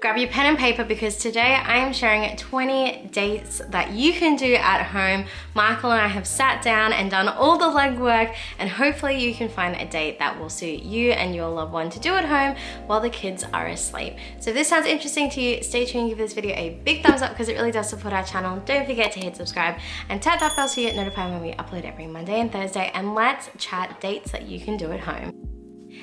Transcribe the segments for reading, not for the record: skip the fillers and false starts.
Grab your pen and paper because today I am sharing 20 dates that you can do at home. Michael and I have sat down and done all the legwork, and hopefully you can find a date that will suit you and your loved one to do at home while the kids are asleep. So if this sounds interesting to you, stay tuned, give this video a big thumbs up because it really does support our channel. Don't forget to hit subscribe and tap that bell so you get notified when we upload every Monday and Thursday, and let's chat dates that you can do at home.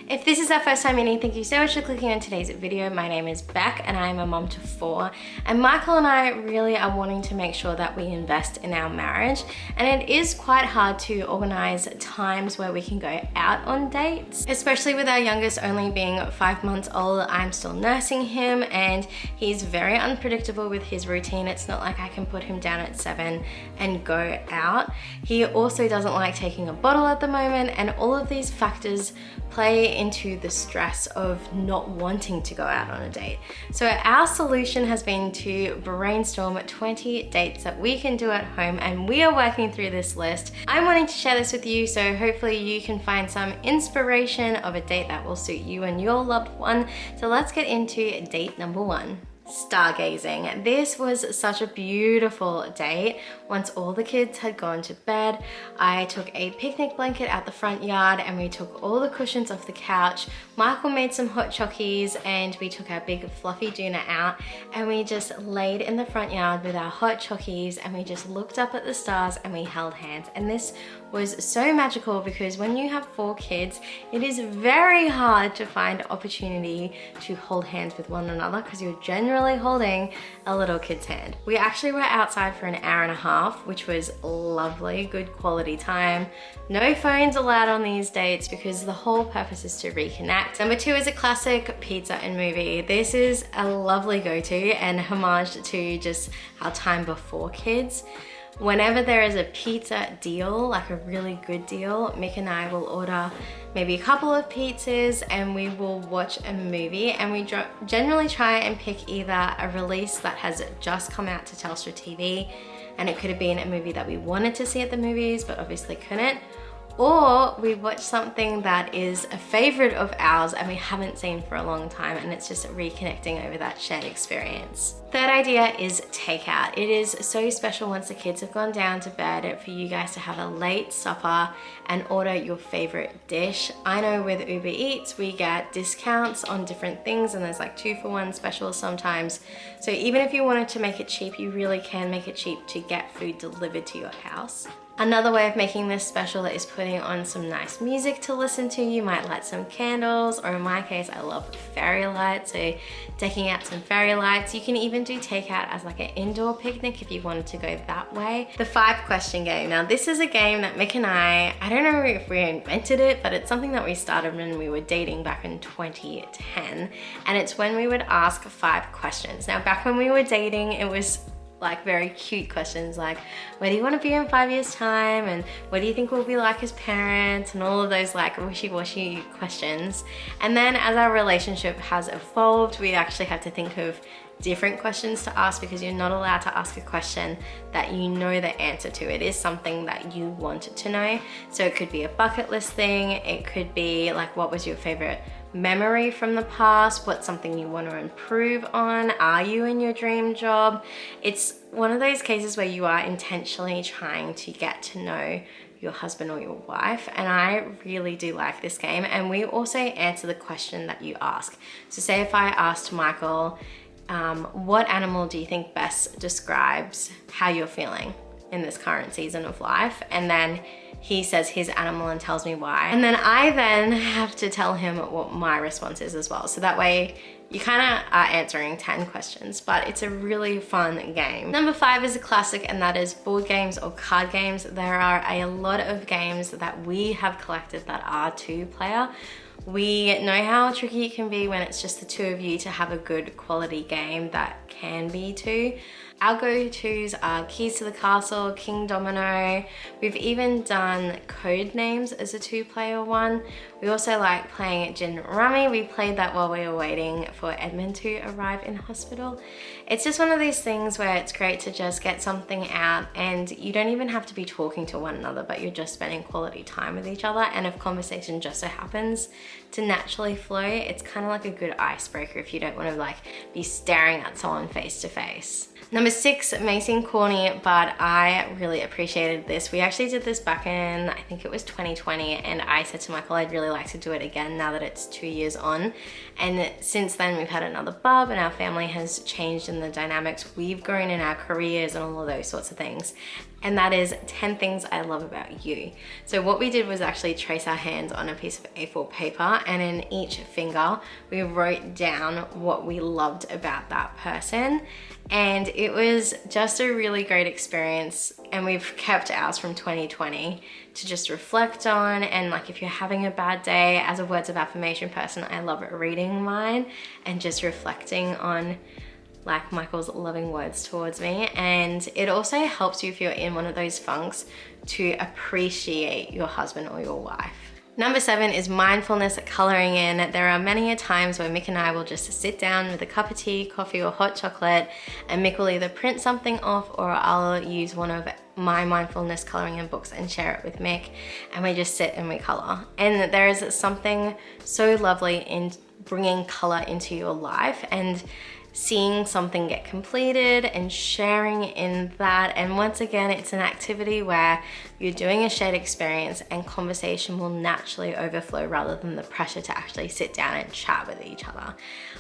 If this is our first time meeting, thank you so much for clicking on today's video. My name is Beck and I am a mom to 4, and Michael and I really are wanting to make sure that we invest in our marriage, and it is quite hard to organize times where we can go out on dates, especially with our youngest only being 5 months old. I'm still nursing him and he's very unpredictable with his routine. It's not like I can put him down at 7 and go out. He also doesn't like taking a bottle at the moment, and all of these factors play into the stress of not wanting to go out on a date. So our solution has been to brainstorm 20 dates that we can do at home, and we are working through this list. I'm wanting to share this with you, so hopefully you can find some inspiration of a date that will suit you and your loved one. So let's get into date number 1. Stargazing. This was such a beautiful date. Once all the kids had gone to bed, I took a picnic blanket out the front yard and we took all the cushions off the couch. Michael made some hot chockies and we took our big fluffy doona out and we just laid in the front yard with our hot chockies and we just looked up at the stars and we held hands. And this was so magical because when you have 4 kids, it is very hard to find opportunity to hold hands with one another because you're generally holding a little kid's hand. We actually were outside for an hour and a half, which was lovely, good quality time. No phones allowed on these dates because the whole purpose is to reconnect. Number 2 is a classic pizza and movie. This is a lovely go-to and homage to just our time before kids. Whenever there is a pizza deal, like a really good deal, Mick and I will order maybe a couple of pizzas and we will watch a movie, and we generally try and pick either a release that has just come out to Telstra TV, and it could have been a movie that we wanted to see at the movies but obviously couldn't, or we watch something that is a favorite of ours and we haven't seen for a long time, and it's just reconnecting over that shared experience. Third idea is takeout. It is so special once the kids have gone down to bed for you guys to have a late supper and order your favorite dish. I know with Uber Eats we get discounts on different things and there's like 2-for-1 specials sometimes. So even if you wanted to make it cheap, you really can make it cheap to get food delivered to your house. Another way of making this special is putting on some nice music to listen to. You might light some candles, or in my case, I love fairy lights, so decking out some fairy lights. You can even do takeout as like an indoor picnic if you wanted to go that way. The 5-question game. Now this is a game that Mick and I don't know if we invented it, but it's something that we started when we were dating back in 2010. And it's when we would ask 5 questions. Now back when we were dating, it was like very cute questions like, where do you want to be in 5 years time, and what do you think we'll be like as parents, and all of those like wishy-washy questions. And then as our relationship has evolved, we actually have to think of different questions to ask because you're not allowed to ask a question that you know the answer to. It is something that you wanted to know. So it could be a bucket list thing, it could be like, what was your favorite memory from the past, what's something you want to improve on, are you in your dream job? It's one of those cases where you are intentionally trying to get to know your husband or your wife, and I really do like this game. And we also answer the question that you ask. So say if I asked Michael, what animal do you think best describes how you're feeling in this current season of life? And then he says his animal and tells me why. And then I then have to tell him what my response is as well. So that way you kind of are answering 10 questions, but it's a really fun game. Number 5 is a classic, and that is board games or card games. There are a lot of games that we have collected that are 2-player. We know how tricky it can be when it's just the 2 of you to have a good quality game that can be 2. Our go-tos are Keys to the Castle, King Domino. We've even done Code Names as a 2-player one. We also like playing Gin Rummy. We played that while we were waiting for Edmund to arrive in hospital. It's just one of these things where it's great to just get something out and you don't even have to be talking to one another, but you're just spending quality time with each other. And if conversation just so happens to naturally flow, it's kind of like a good icebreaker if you don't want to like be staring at someone face to face. Number 6 may seem corny, but I really appreciated this. We actually did this back in, I think it was 2020, and I said to Michael I'd really like to do it again now that it's 2 years on. And since then we've had another bub and our family has changed in the dynamics. We've grown in our careers and all of those sorts of things. And that is 10 things I love about you. So what we did was actually trace our hands on a piece of A4 paper, and in each finger we wrote down what we loved about that person. And it was just a really great experience, and we've kept ours from 2020 to just reflect on. And like if you're having a bad day, as a words of affirmation person, I love reading mine and just reflecting on like Michael's loving words towards me. And it also helps you if you're in one of those funks to appreciate your husband or your wife. Number 7 is mindfulness coloring in. There are many a times where Mick and I will just sit down with a cup of tea, coffee or hot chocolate, and Mick will either print something off or I'll use one of my mindfulness coloring in books and share it with Mick, and we just sit and we color. And there is something so lovely in bringing color into your life and seeing something get completed and sharing in that. And once again, it's an activity where you're doing a shared experience and conversation will naturally overflow rather than the pressure to actually sit down and chat with each other.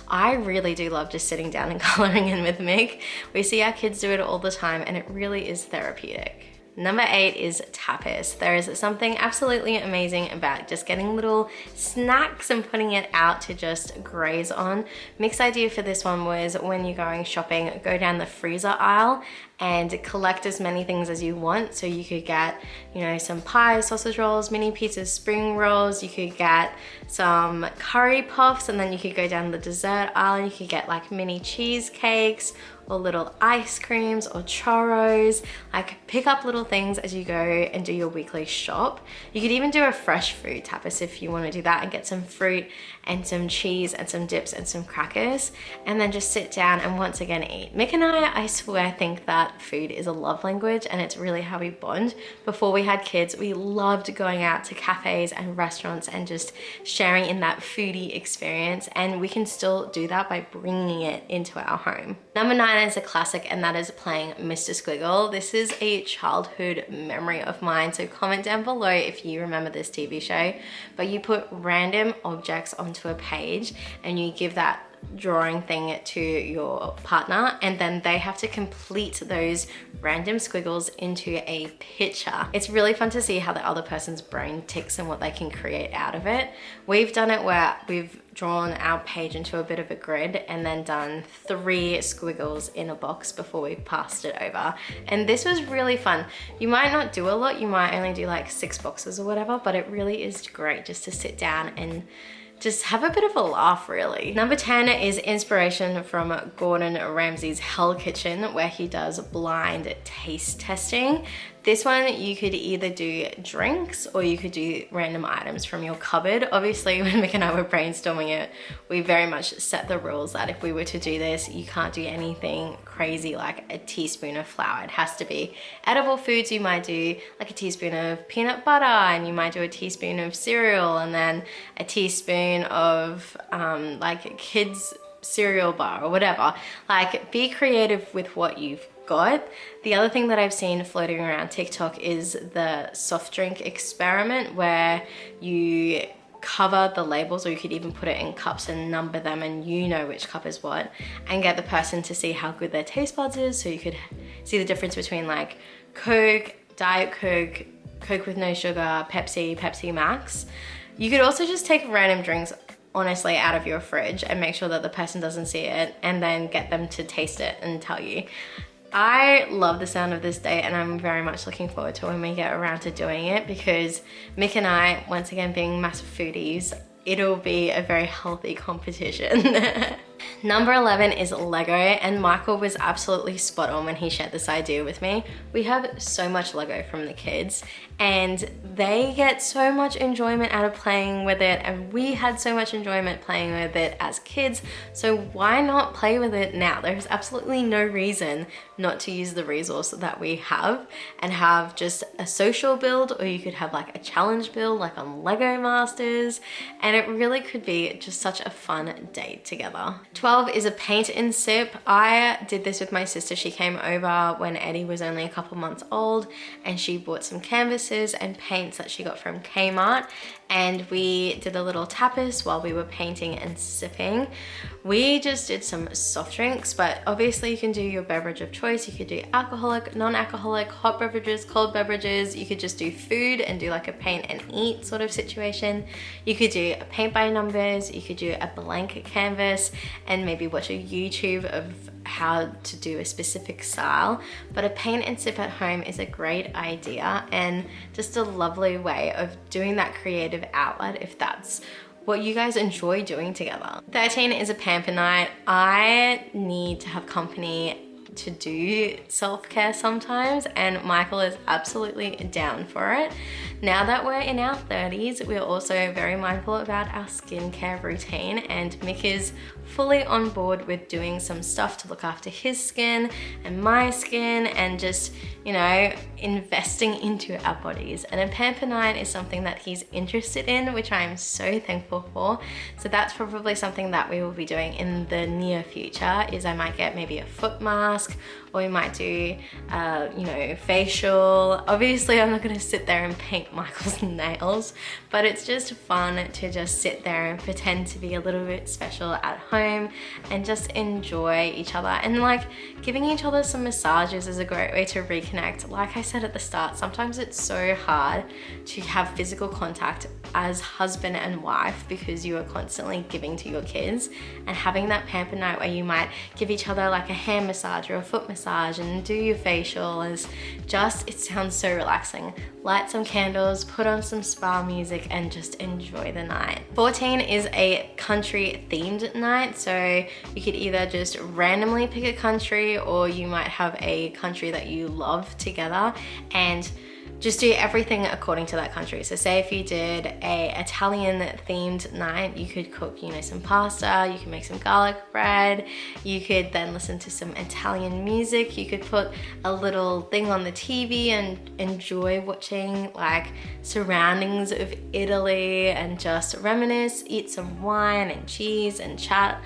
I really do love just sitting down and coloring in with Mick. We see our kids do it all the time and it really is therapeutic. Number 8 is tapas. There is something absolutely amazing about just getting little snacks and putting it out to just graze on. Mick's idea for this one was when you're going shopping, go down the freezer aisle and collect as many things as you want. So you could get, you know, some pies, sausage rolls, mini pizzas, spring rolls. You could get some curry puffs, and then you could go down the dessert aisle and you could get like mini cheesecakes or little ice creams or churros. Like pick up little things as you go and do your weekly shop. You could even do a fresh food tapas if you want to do that and get some fruit and some cheese and some dips and some crackers, and then just sit down and once again eat. Mick and I swear, think that food is a love language and it's really how we bond. Before we had kids, we loved going out to cafes and restaurants and just sharing in that foodie experience, and we can still do that by bringing it into our home. Number 9 is a classic, and that is playing Mr. Squiggle. This is a childhood memory of mine, so comment down below if you remember this TV show. But you put random objects onto a page and you give that drawing thing to your partner, and then they have to complete those random squiggles into a picture. It's really fun to see how the other person's brain ticks and what they can create out of it. We've done it where we've drawn our page into a bit of a grid and then done 3 squiggles in a box before we passed it over. And this was really fun. You might not do a lot, you might only do like 6 boxes or whatever, but it really is great just to sit down and just have a bit of a laugh, really. Number 10 is inspiration from Gordon Ramsay's Hell Kitchen, where he does blind taste testing. This one, you could either do drinks or you could do random items from your cupboard. Obviously, when Mick and I were brainstorming it, we very much set the rules that if we were to do this, you can't do anything crazy like a teaspoon of flour. It has to be edible foods. You might do like a teaspoon of peanut butter, and you might do a teaspoon of cereal, and then a teaspoon of like kids cereal bar or whatever. Like, be creative with what you've got. The other thing that I've seen floating around TikTok is the soft drink experiment, where you cover the labels, or you could even put it in cups and number them, and you know which cup is what, and get the person to see how good their taste buds is. So you could see the difference between like Coke, Diet Coke, Coke with no sugar, Pepsi, Pepsi Max. You could also just take random drinks honestly out of your fridge and make sure that the person doesn't see it, and then get them to taste it and tell you. I love the sound of this day, and I'm very much looking forward to when we get around to doing it, because Mick and I, once again being massive foodies, it'll be a very healthy competition. Number 11 is Lego, and Michael was absolutely spot on when he shared this idea with me. We have so much Lego from the kids, and they get so much enjoyment out of playing with it, and we had so much enjoyment playing with it as kids, so why not play with it now? There's absolutely no reason not to use the resource that we have and have just a social build, or you could have like a challenge build like on Lego Masters, and it really could be just such a fun date together. 12 is a paint and sip. I did this with my sister. She came over when Eddie was only a couple months old, and she bought some canvases and paints that she got from Kmart, and we did a little tapas while we were painting and sipping. We just did some soft drinks, but obviously you can do your beverage of choice. You could do alcoholic, non-alcoholic, hot beverages, cold beverages. You could just do food and do like a paint and eat sort of situation. You could do a paint by numbers. You could do a blank canvas and maybe watch a YouTube of how to do a specific style. But a paint and sip at home is a great idea and just a lovely way of doing that creative outlet if that's what you guys enjoy doing together. 13 is a pamper night. I need to have company to do self-care sometimes, and Michael is absolutely down for it. Now that we're in our 30s, we're also very mindful about our skincare routine, and Mick is fully on board with doing some stuff to look after his skin and my skin, and just, you know, investing into our bodies. And a pamper night is something that he's interested in, which I am so thankful for. So that's probably something that we will be doing in the near future, is I might get maybe a foot mask, or we might do, you know, facial. Obviously, I'm not gonna sit there and paint Michael's nails, but it's just fun to just sit there and pretend to be a little bit special at home and just enjoy each other. And like giving each other some massages is a great way to reconnect. Like I said at the start, sometimes it's so hard to have physical contact as husband and wife because you are constantly giving to your kids, and having that pamper night where you might give each other like a hand massage or a foot massage and do your facial is just, it sounds so relaxing. Light some candles, put on some spa music, and just enjoy the night. 14 is a country themed night, so you could either just randomly pick a country, or you might have a country that you love together and just do everything according to that country. So say if you did a Italian themed night, you could cook, you know, some pasta, you could make some garlic bread, you could then listen to some Italian music, you could put a little thing on the TV and enjoy watching like surroundings of Italy and just reminisce, eat some wine and cheese and chat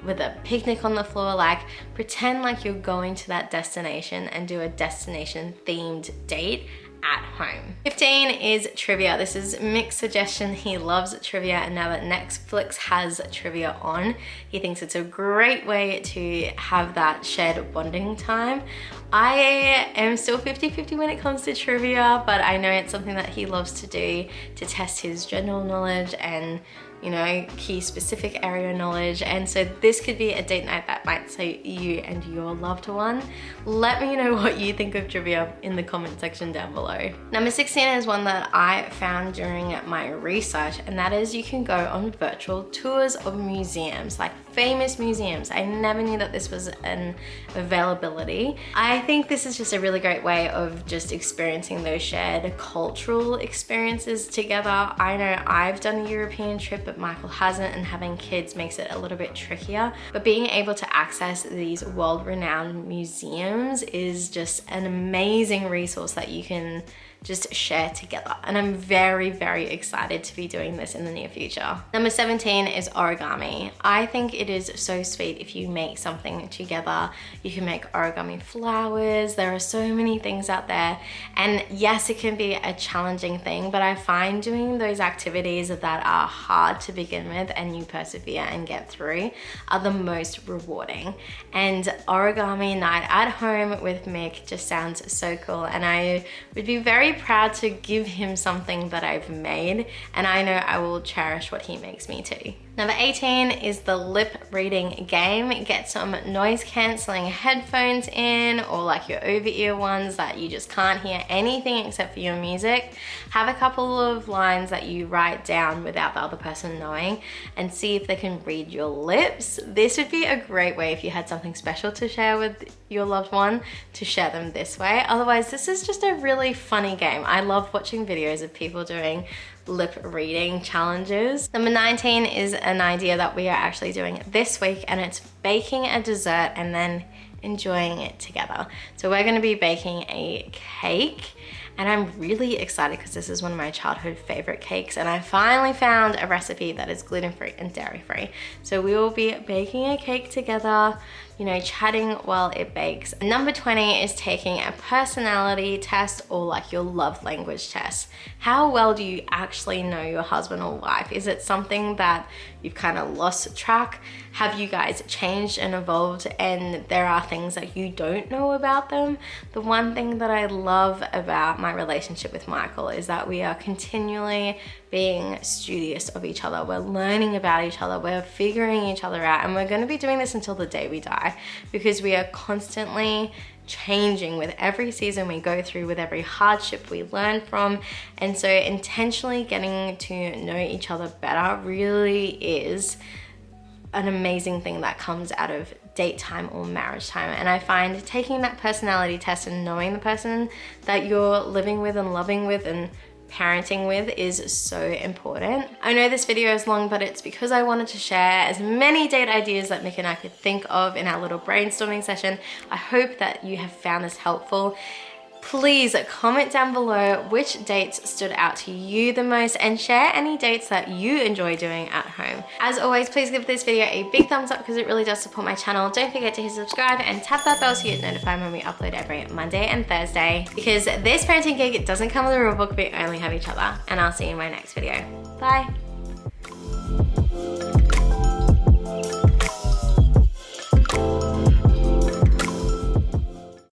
with a picnic on the floor. Like pretend like you're going to that destination and do a destination themed date at home. 15 is trivia. This is Mick's suggestion. He loves trivia, and now that Netflix has trivia on, he thinks it's a great way to have that shared bonding time. I am still 50-50 when it comes to trivia, but I know it's something that he loves to do to test his general knowledge and, you know, key specific area knowledge. And so this could be a date night that might suit you and your loved one. Let me know what you think of trivia in the comment section down below. Number 16 is one that I found during my research, and that is you can go on virtual tours of museums, like famous museums. I never knew that this was an availability. I think this is just a really great way of just experiencing those shared cultural experiences together. I know I've done a European trip, but Michael hasn't, and having kids makes it a little bit trickier. But being able to access these world-renowned museums is just an amazing resource that you can just share together. And I'm very, very excited to be doing this in the near future. Number 17 is origami. I think it is so sweet if you make something together. You can make origami flowers. There are so many things out there. And yes, it can be a challenging thing, but I find doing those activities that are hard to begin with and you persevere and get through are the most rewarding. And origami night at home with Mick just sounds so cool. And I would be very proud to give him something that I've made, and I know I will cherish what he makes me too. Number 18 is the lip reading game. Get some noise cancelling headphones in, or like your over-ear ones that you just can't hear anything except for your music. Have a couple of lines that you write down without the other person knowing and see if they can read your lips. This would be a great way if you had something special to share with your loved one, to share them this way. Otherwise, this is just a really funny game. I love watching videos of people doing lip reading challenges. Number 19 is an idea that we are actually doing this week, and it's baking a dessert and then enjoying it together. So we're going to be baking a cake, and I'm really excited because this is one of my childhood favorite cakes, and I finally found a recipe that is gluten-free and dairy-free. So we will be baking a cake together, you know, chatting while it bakes. Number 20 is taking a personality test, or like your love language test. How well do you actually know your husband or wife? Is it something that you've kind of lost track? Have you guys changed and evolved and there are things that you don't know about them? The one thing that I love about my relationship with Michael is that we are continually being studious of each other. We're learning about each other, we're figuring each other out, and we're going to be doing this until the day we die, because we are constantly changing with every season we go through, with every hardship we learn from. And so intentionally getting to know each other better really is an amazing thing that comes out of date time or marriage time. And I find taking that personality test and knowing the person that you're living with and loving with and parenting with is so important. I know this video is long, but it's because I wanted to share as many date ideas that Mick and I could think of in our little brainstorming session. I hope that you have found this helpful. Please comment down below which dates stood out to you the most, and share any dates that you enjoy doing at home. As always, please give this video a big thumbs up because it really does support my channel. Don't forget to hit subscribe and tap that bell so you get notified when we upload every Monday and Thursday, because this parenting gig doesn't come with a rule book, we only have each other. And I'll see you in my next video. Bye.